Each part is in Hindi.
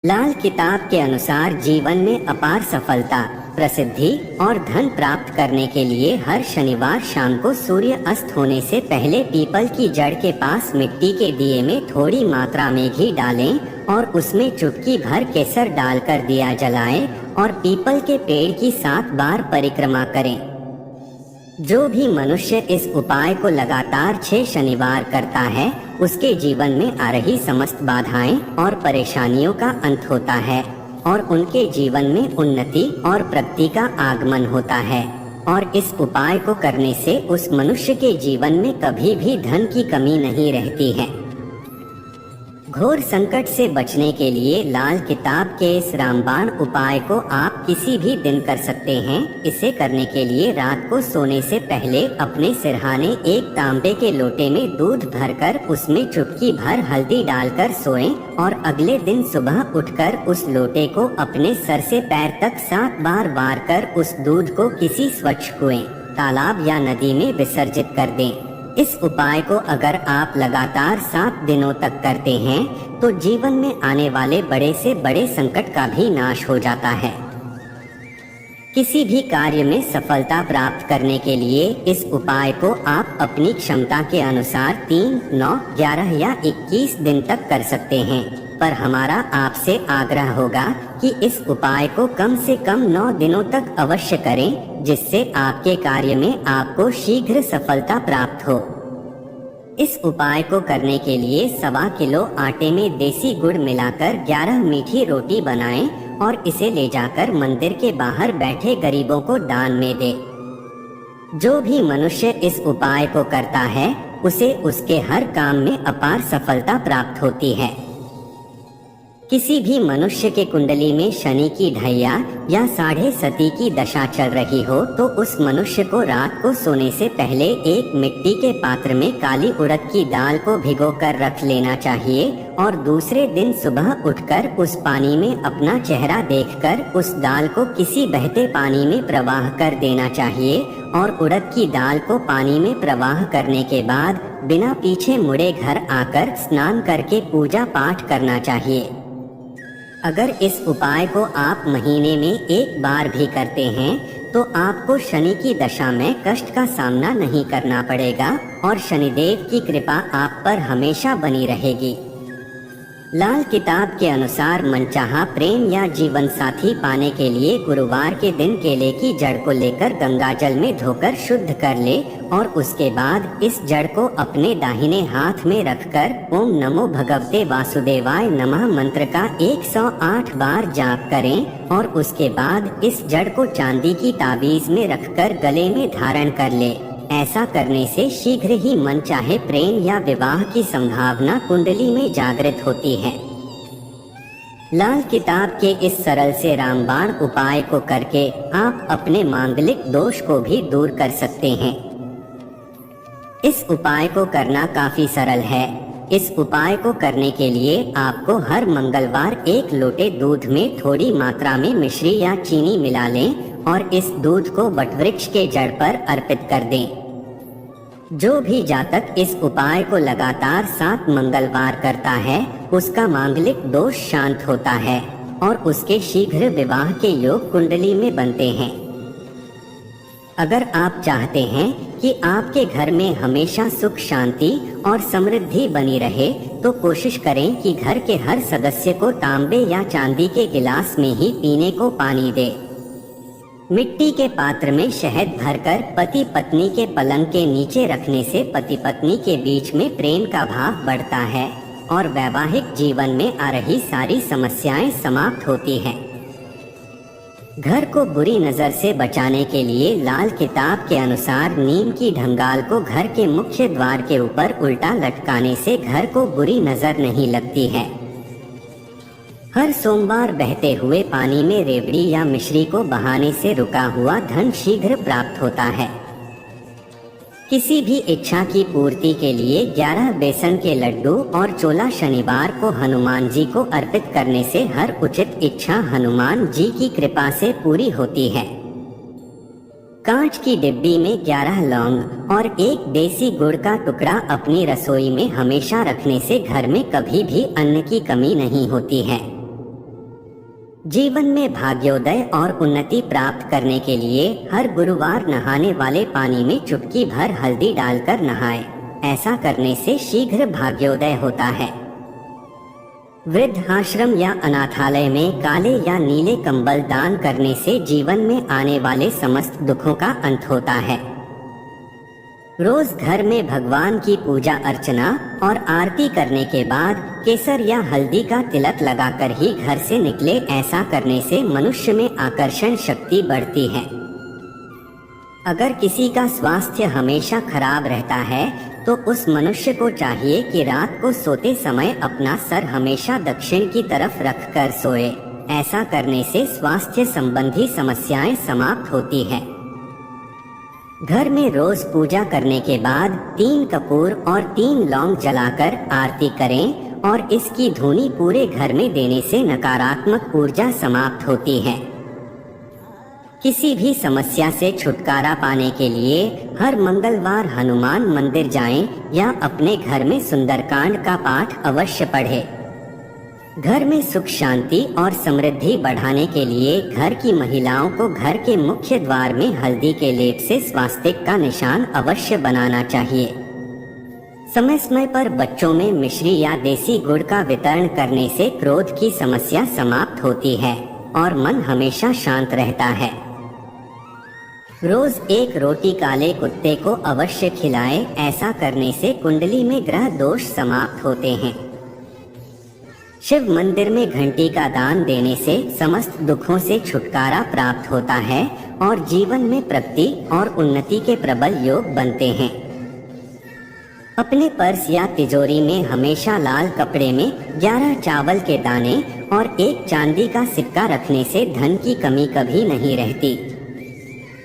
लाल किताब के अनुसार जीवन में अपार सफलता, प्रसिद्धि और धन प्राप्त करने के लिए हर शनिवार शाम को सूर्य अस्त होने से पहले पीपल की जड़ के पास मिट्टी के दिए में थोड़ी मात्रा में घी डालें और उसमें चुटकी भर केसर डालकर दिया जलाएं और पीपल के पेड़ की 7 बार परिक्रमा करें। जो भी मनुष्य इस उपाय को लगातार 6 शनिवार करता है उसके जीवन में आ रही समस्त बाधाएं और परेशानियों का अंत होता है और उनके जीवन में उन्नति और प्रगति का आगमन होता है। और इस उपाय को करने से उस मनुष्य के जीवन में कभी भी धन की कमी नहीं रहती है। घोर संकट से बचने के लिए लाल किताब के इस रामबाण उपाय को आप किसी भी दिन कर सकते हैं। इसे करने के लिए रात को सोने से पहले अपने सिरहाने एक तांबे के लोटे में दूध भरकर उसमें चुटकी भर हल्दी डालकर सोएं और अगले दिन सुबह उठकर उस लोटे को अपने सर से पैर तक 7 बार वार कर उस दूध को किसी स्वच्छ कुएं, तालाब या नदी में विसर्जित कर दें। इस उपाय को अगर आप लगातार 7 दिनों तक करते हैं तो जीवन में आने वाले बड़े से बड़े संकट का भी नाश हो जाता है। किसी भी कार्य में सफलता प्राप्त करने के लिए इस उपाय को आप अपनी क्षमता के अनुसार 3, 9, 11 या 21 दिन तक कर सकते हैं, पर हमारा आपसे आग्रह होगा कि इस उपाय को कम से कम 9 दिनों तक अवश्य करें, जिससे आपके कार्य में आपको शीघ्र सफलता प्राप्त हो। इस उपाय को करने के लिए 1.25 किलो आटे में देसी गुड़ मिलाकर 11 मीठी रोटी बनाएं और इसे ले जाकर मंदिर के बाहर बैठे गरीबों को दान में दे। जो भी मनुष्य इस उपाय को करता है उसे उसके हर काम में अपार सफलता प्राप्त होती है। किसी भी मनुष्य के कुंडली में शनि की ढैया या 7.5 की दशा चल रही हो तो उस मनुष्य को रात को सोने से पहले एक मिट्टी के पात्र में काली उड़द की दाल को भिगोकर रख लेना चाहिए और दूसरे दिन सुबह उठकर उस पानी में अपना चेहरा देखकर उस दाल को किसी बहते पानी में प्रवाह कर देना चाहिए और उड़द की दाल को पानी में प्रवाह करने के बाद बिना पीछे मुड़े घर आकर स्नान करके पूजा पाठ करना चाहिए। अगर इस उपाय को आप महीने में 1 बार भी करते हैं तो आपको शनि की दशा में कष्ट का सामना नहीं करना पड़ेगा और शनिदेव की कृपा आप पर हमेशा बनी रहेगी। लाल किताब के अनुसार मनचाहा प्रेम या जीवन साथी पाने के लिए गुरुवार के दिन केले की जड़ को लेकर गंगा जल में धोकर शुद्ध कर ले और उसके बाद इस जड़ को अपने दाहिने हाथ में रखकर ओम नमो भगवते वासुदेवाय नमः मंत्र का 108 बार जाप करें और उसके बाद इस जड़ को चांदी की ताबीज में रखकर गले में धारण कर ले। ऐसा करने से शीघ्र ही मन चाहे प्रेम या विवाह की संभावना कुंडली में जागृत होती है। लाल किताब के इस सरल से रामबाण उपाय को करके आप अपने मांगलिक दोष को भी दूर कर सकते हैं। इस उपाय को करना काफी सरल है। इस उपाय को करने के लिए आपको हर मंगलवार 1 लोटे दूध में थोड़ी मात्रा में मिश्री या चीनी मिला लें और इस दूध को वटवृक्ष के जड़ पर अर्पित कर दें। जो भी जातक इस उपाय को लगातार 7 मंगलवार करता है उसका मांगलिक दोष शांत होता है और उसके शीघ्र विवाह के योग कुंडली में बनते हैं। अगर आप चाहते हैं कि आपके घर में हमेशा सुख शांति और समृद्धि बनी रहे तो कोशिश करें कि घर के हर सदस्य को तांबे या चांदी के गिलास में ही पीने को पानी दे। मिट्टी के पात्र में शहद भरकर पति पत्नी के पलंग के नीचे रखने से पति पत्नी के बीच में प्रेम का भाव बढ़ता है और वैवाहिक जीवन में आ रही सारी समस्याएं समाप्त होती हैं। घर को बुरी नजर से बचाने के लिए लाल किताब के अनुसार नीम की ढंगाल को घर के मुख्य द्वार के ऊपर उल्टा लटकाने से घर को बुरी नजर नहीं लगती है। हर सोमवार बहते हुए पानी में रेवड़ी या मिश्री को बहाने से रुका हुआ धन शीघ्र प्राप्त होता है। किसी भी इच्छा की पूर्ति के लिए 11 बेसन के लड्डू और चोला शनिवार को हनुमान जी को अर्पित करने से हर उचित इच्छा हनुमान जी की कृपा से पूरी होती है। कांच की डिब्बी में 11 लौंग और 1 देसी गुड़ का टुकड़ा अपनी रसोई में हमेशा रखने से घर में कभी भी अन्न की कमी नहीं होती है। जीवन में भाग्योदय और उन्नति प्राप्त करने के लिए हर गुरुवार नहाने वाले पानी में चुटकी भर हल्दी डालकर नहाएं। ऐसा करने से शीघ्र भाग्योदय होता है। वृद्धाश्रम या अनाथालय में काले या नीले कंबल दान करने से जीवन में आने वाले समस्त दुखों का अंत होता है। रोज घर में भगवान की पूजा अर्चना और आरती करने के बाद केसर या हल्दी का तिलक लगाकर ही घर से निकले। ऐसा करने से मनुष्य में आकर्षण शक्ति बढ़ती है। अगर किसी का स्वास्थ्य हमेशा खराब रहता है तो उस मनुष्य को चाहिए कि रात को सोते समय अपना सर हमेशा दक्षिण की तरफ रखकर सोए। ऐसा करने से स्वास्थ्य संबंधी समस्याएं समाप्त होती है। घर में रोज पूजा करने के बाद 3 कपूर और 3 लौंग जलाकर आरती करें और इसकी धुनी पूरे घर में देने से नकारात्मक ऊर्जा समाप्त होती है। किसी भी समस्या से छुटकारा पाने के लिए हर मंगलवार हनुमान मंदिर जाएं या अपने घर में सुंदरकांड का पाठ अवश्य पढ़ें। घर में सुख शांति और समृद्धि बढ़ाने के लिए घर की महिलाओं को घर के मुख्य द्वार में हल्दी के लेप से स्वास्तिक का निशान अवश्य बनाना चाहिए। समय समय पर बच्चों में मिश्री या देसी गुड़ का वितरण करने से क्रोध की समस्या समाप्त होती है और मन हमेशा शांत रहता है। रोज एक रोटी काले कुत्ते को अवश्य खिलाएं। ऐसा करने से कुंडली में ग्रह दोष समाप्त होते हैं। शिव मंदिर में घंटी का दान देने से समस्त दुखों से छुटकारा प्राप्त होता है और जीवन में प्रगति और उन्नति के प्रबल योग बनते हैं। अपने पर्स या तिजोरी में हमेशा लाल कपड़े में 11 चावल के दाने और 1 चांदी का सिक्का रखने से धन की कमी कभी नहीं रहती।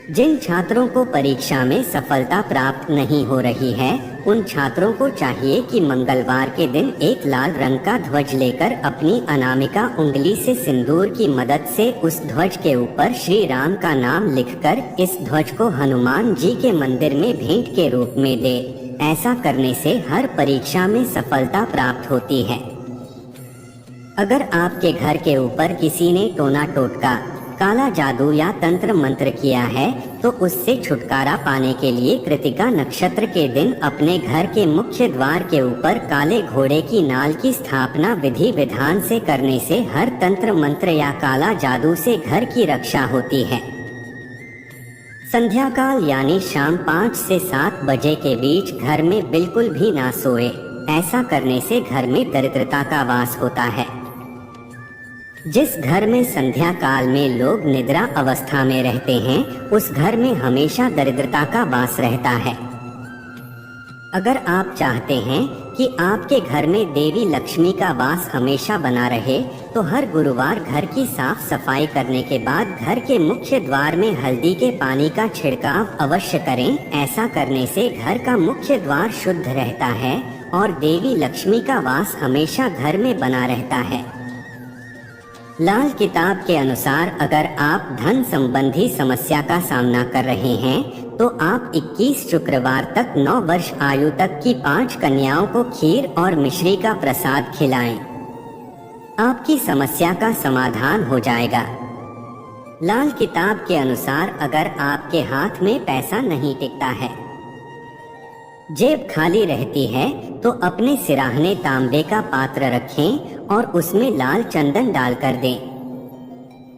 जिन छात्रों को परीक्षा में सफलता प्राप्त नहीं हो रही है उन छात्रों को चाहिए कि मंगलवार के दिन एक लाल रंग का ध्वज लेकर अपनी अनामिका उंगली से सिंदूर की मदद से उस ध्वज के ऊपर श्री राम का नाम लिखकर इस ध्वज को हनुमान जी के मंदिर में भेंट के रूप में दे। ऐसा करने से हर परीक्षा में सफलता प्राप्त होती है। अगर आपके घर के ऊपर किसी ने टोना टोटका, काला जादू या तंत्र मंत्र किया है तो उससे छुटकारा पाने के लिए कृतिका नक्षत्र के दिन अपने घर के मुख्य द्वार के ऊपर काले घोड़े की नाल की स्थापना विधि विधान से करने से हर तंत्र मंत्र या काला जादू से घर की रक्षा होती है। संध्या काल यानी शाम 5 से 7 बजे के बीच घर में बिल्कुल भी ना सोए। ऐसा करने से घर में दरिद्रता का वास होता है। जिस घर में संध्या काल में लोग निद्रा अवस्था में रहते हैं उस घर में हमेशा दरिद्रता का वास रहता है। अगर आप चाहते हैं कि आपके घर में देवी लक्ष्मी का वास हमेशा बना रहे तो हर गुरुवार घर की साफ सफाई करने के बाद घर के मुख्य द्वार में हल्दी के पानी का छिड़काव अवश्य करें। ऐसा करने से घर का मुख्य द्वार शुद्ध रहता है और देवी लक्ष्मी का वास हमेशा घर में बना रहता है। लाल किताब के अनुसार अगर आप धन संबंधी समस्या का सामना कर रहे हैं तो आप 21 शुक्रवार तक 9 वर्ष आयु तक की 5 कन्याओं को खीर और मिश्री का प्रसाद खिलाएं। आपकी समस्या का समाधान हो जाएगा। लाल किताब के अनुसार अगर आपके हाथ में पैसा नहीं टिकता है, जेब खाली रहती है तो अपने सिराहने तांबे का पात्र रखें और उसमें लाल चंदन डालकर दें।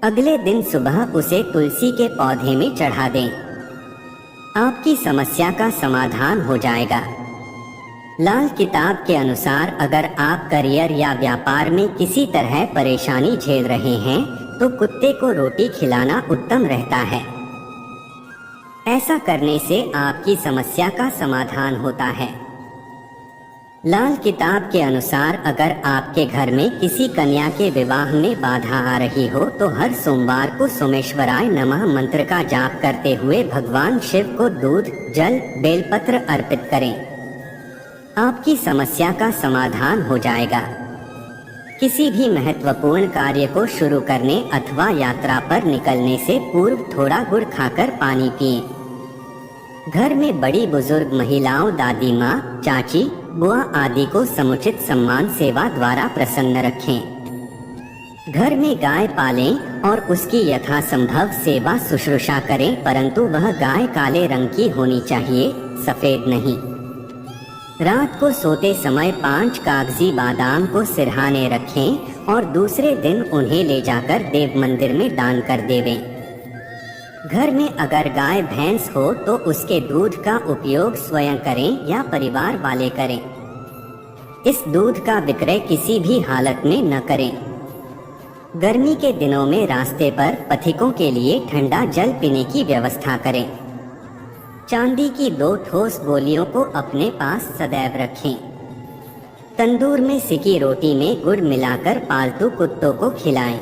अगले दिन सुबह उसे तुलसी के पौधे में चढ़ा दें। आपकी समस्या का समाधान हो जाएगा। लाल किताब के अनुसार अगर आप करियर या व्यापार में किसी तरह परेशानी झेल रहे हैं तो कुत्ते को रोटी खिलाना उत्तम रहता है। ऐसा करने से आपकी समस्या का समाधान होता है। लाल किताब के अनुसार अगर आपके घर में किसी कन्या के विवाह में बाधा आ रही हो तो हर सोमवार को सोमेश्वराय नमः मंत्र का जाप करते हुए भगवान शिव को दूध, जल, बेलपत्र अर्पित करें। आपकी समस्या का समाधान हो जाएगा। किसी भी महत्वपूर्ण कार्य को शुरू करने अथवा यात्रा पर निकलने से पूर्व थोड़ा गुड़ खाकर पानी पिएं। घर में बड़ी बुजुर्ग महिलाओं, दादी माँ, चाची, बुआ आदि को समुचित सम्मान सेवा द्वारा प्रसन्न रखें। घर में गाय पालें और उसकी यथासंभव सेवा शुश्रूषा करें, परंतु वह गाय काले रंग की होनी चाहिए, सफेद नहीं। रात को सोते समय 5 कागजी बादाम को सिरहाने रखें और दूसरे दिन उन्हें ले जाकर देव मंदिर में दान कर देवें। घर में अगर गाय भैंस हो तो उसके दूध का उपयोग स्वयं करें या परिवार वाले करें। इस दूध का विक्रय किसी भी हालत में न करें। गर्मी के दिनों में रास्ते पर पथिकों के लिए ठंडा जल पीने की व्यवस्था करें। चांदी की 2 ठोस गोलियों को अपने पास सदैव रखें। तंदूर में सिकी रोटी में गुड़ मिलाकर पालतू कुत्तों को खिलाएं।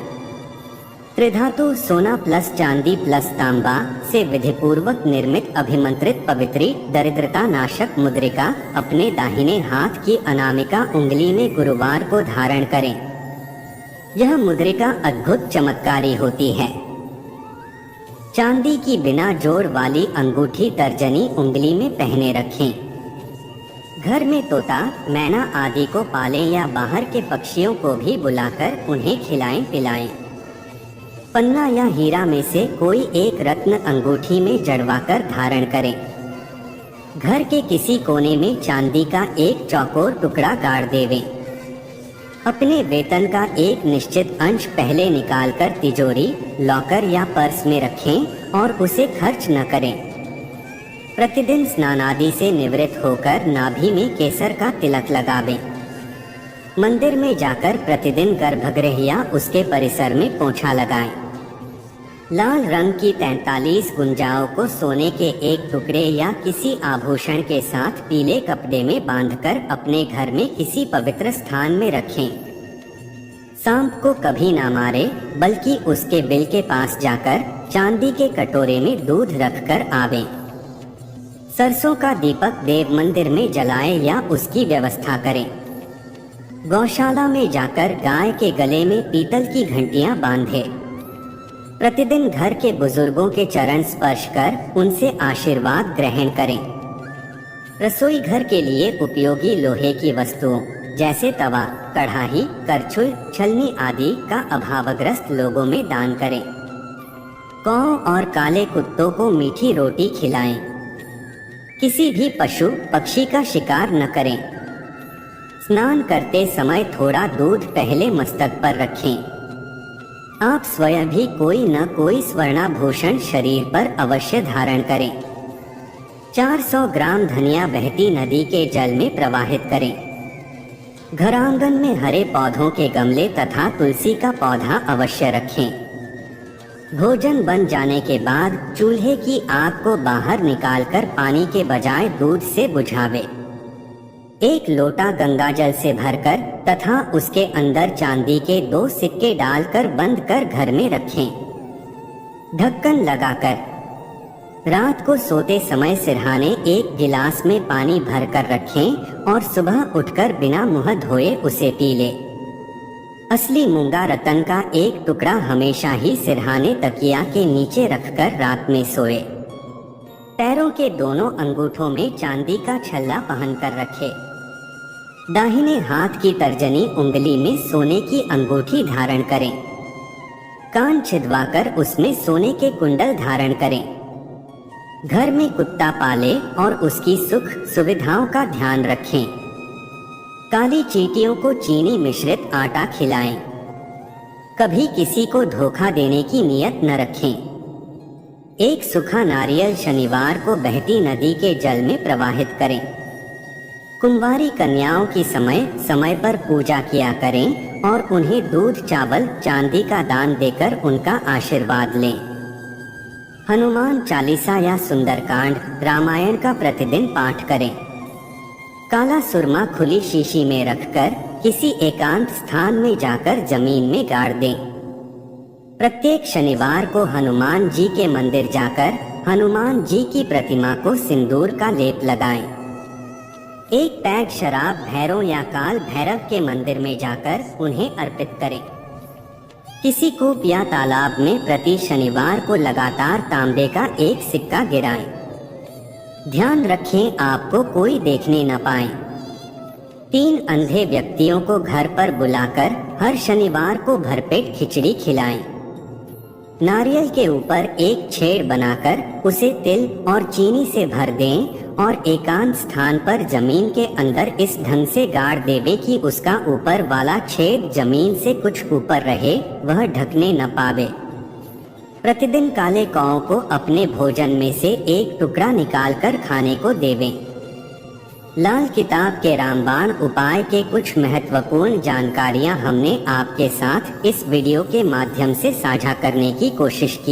त्रिधातु सोना प्लस चांदी प्लस तांबा से विधिपूर्वक निर्मित अभिमंत्रित पवित्री दरिद्रता नाशक मुद्रिका अपने दाहिने हाथ की अनामिका उंगली में गुरुवार को धारण करें। यह मुद्रिका अद्भुत चमत्कारी होती है। चांदी की बिना जोड़ वाली अंगूठी तर्जनी उंगली में पहने रखें। घर में तोता, मैना आदि को पालें या बाहर के पक्षियों को भी बुलाकर उन्हें खिलाएं पिलाएं। पन्ना या हीरा में से कोई एक रत्न अंगूठी में जड़वाकर धारण करें। घर के किसी कोने में चांदी का एक चौकोर टुकड़ा गाड़ देवें। अपने वेतन का एक निश्चित अंश पहले निकालकर तिजोरी, लॉकर या पर्स में रखें और उसे खर्च न करें। प्रतिदिन स्नानादि से निवृत्त होकर नाभि में केसर का तिलक लगावें। मंदिर में जाकर प्रतिदिन गर्भगृह या उसके परिसर में पोंछा लगाएं। लाल रंग की 43 गुंजाओं को सोने के एक टुकड़े या किसी आभूषण के साथ पीले कपड़े में बांधकर अपने घर में किसी पवित्र स्थान में रखें। सांप को कभी ना मारे, बल्कि उसके बिल के पास जाकर चांदी के कटोरे में दूध रखकर आवें। सरसों का दीपक देव मंदिर में जलाएं या उसकी व्यवस्था करें। गौशाला में जाकर गाय के गले में पीतल की घंटियां बांधें। प्रतिदिन घर के बुजुर्गों के चरण स्पर्श कर उनसे आशीर्वाद ग्रहण करें। रसोई घर के लिए उपयोगी लोहे की वस्तुओं जैसे तवा, कढ़ाई, करछुल, छलनी आदि का अभावग्रस्त लोगों में दान करें। कौ और काले कुत्तों को मीठी रोटी खिलाएं। किसी भी पशु पक्षी का शिकार न करें। स्नान करते समय थोड़ा दूध पहले मस्तक पर रखें। आप स्वयं भी कोई न कोई स्वर्णाभूषण शरीर पर अवश्य धारण करें। 400 ग्राम धनिया बहती नदी के जल में प्रवाहित करें। घरांगन में हरे पौधों के गमले तथा तुलसी का पौधा अवश्य रखें। भोजन बन जाने के बाद चूल्हे की आग को बाहर निकालकर पानी के बजाय दूध से बुझावे। एक लोटा गंगाजल से भरकर तथा उसके अंदर चांदी के 2 सिक्के डालकर बंद कर घर में रखें। ढक्कन लगाकर रात को सोते समय सिरहाने एक गिलास में पानी भरकर रखें और सुबह उठकर बिना मुंह धोए उसे पी ले। असली मूंगा रतन का एक टुकड़ा हमेशा ही सिरहाने तकिया के नीचे रखकर रात में सोए। पैरों के दोनों अंगूठों में चांदी का छल्ला पहनकर रखे। दाहिने हाथ की तर्जनी उंगली में सोने की अंगूठी धारण करें। कान छिदवाकर उसमें सोने के कुंडल धारण करें। घर में कुत्ता पाले और उसकी सुख सुविधाओं का ध्यान रखें। काली चींटियों को चीनी मिश्रित आटा खिलाएं। कभी किसी को धोखा देने की नियत न रखें। एक सूखा नारियल शनिवार को बहती नदी के जल में प्रवाहित करें। कुंवारी कन्याओं की समय समय पर पूजा किया करें और उन्हें दूध, चावल, चांदी का दान देकर उनका आशीर्वाद लें। हनुमान चालीसा या सुंदरकांड, रामायण का प्रतिदिन पाठ करें। काला सुरमा खुली शीशी में रखकर किसी एकांत स्थान में जाकर जमीन में गाड़ दें। प्रत्येक शनिवार को हनुमान जी के मंदिर जाकर हनुमान जी की प्रतिमा को सिंदूर का लेप लगाएं। एक पैग शराब भैरव या काल भैरव के मंदिर में जाकर उन्हें अर्पित करें। किसी कूप या तालाब में प्रति शनिवार को लगातार तांबे का एक सिक्का गिराएं। ध्यान रखें आपको कोई देखने न पाए। 3 अंधे व्यक्तियों को घर पर बुलाकर हर शनिवार को भरपेट खिचड़ी खिलाएं। नारियल के ऊपर एक छेद बनाकर उसे तिल और चीनी से भर दें और एकांत स्थान पर जमीन के अंदर इस ढंग से गाड़ देवे कि उसका ऊपर वाला छेद जमीन से कुछ ऊपर रहे, वह ढकने न पावे। प्रतिदिन काले कौओं को अपने भोजन में से एक टुकड़ा निकालकर खाने को देवें। लाल किताब के रामबाण उपाय के कुछ महत्वपूर्ण जानकारियां हमने आपके साथ इस वीडियो के माध्यम से साझा करने की कोशिश की।